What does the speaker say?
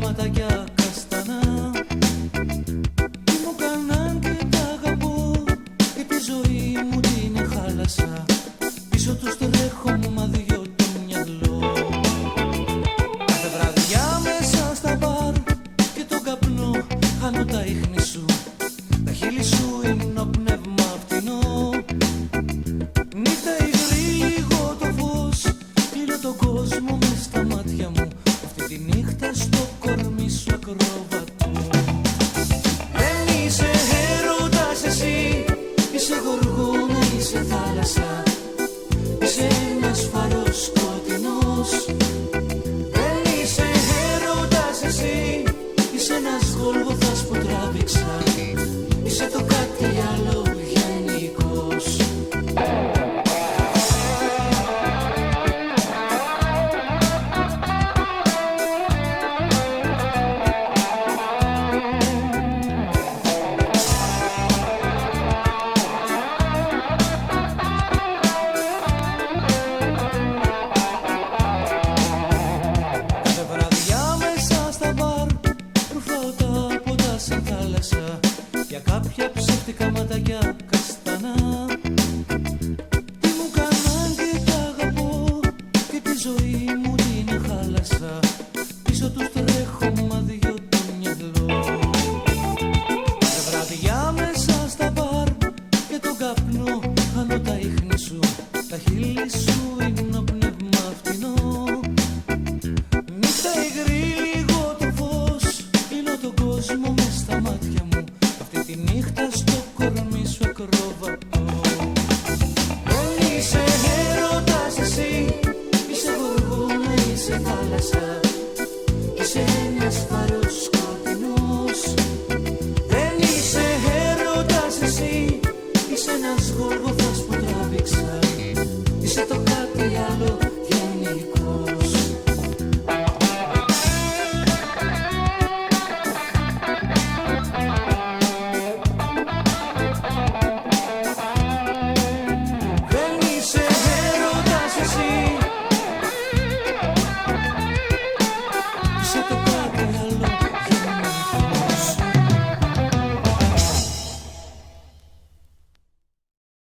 ματάκια καστανά. Τι μου κάναν και τα αγαπώ, και τη ζωή μου την χάλασα. Πίσω τους τρέχω μα δυο το μυαλό. Κάθε βραδιά μέσα στα μπαρ και τον καπνό χάνω τα ίχνη σου. Τα χείλη σου είναι ο πνεύμα φτηνό. Νύχτα υγρή λίγο το φως, κλείνω τον κόσμο μες στα μάτια μου. Αυτή τη νύχτα στο κορμί σου ακροβατώ. Δεν είσαι έρωτας εσύ, είσαι γοργόνα, είσαι θάλασσα. Είσαι ένας φαρός σκοτεινός. Δεν είσαι έρωτας εσύ, είσαι ένας Γολγοθάς που τράβηξα. Είσαι το κάτι άλλο γενικός. Κάθε βραδιά μέσα στα μπαρ ρουφάω τα ποτά σαν θάλασσα για κάποια ψεύτικα ματάκια καστανά. Τι μου κάναν και τα αγαπώ, και τη ζωή μου την χάλασα. Πίσω τους τρέχω μα δυο το μυαλό. Κάθε βραδιά μέσα στα μπαρ και τον καπνό χάνω τα ίχνη σου. Τα χείλη σου είναι ο πνεύμα φτηνό. Νύχτα υγρή λίγο το φως, κλείνω τον κόσμο μες στα μάτια μου. Αυτή τη νύχτα στο κορμί σου ακροβατώ. Δεν είσαι έρωτας εσύ, είσαι γοργόνα, είσαι θάλασσα. Είσαι ένας φαρός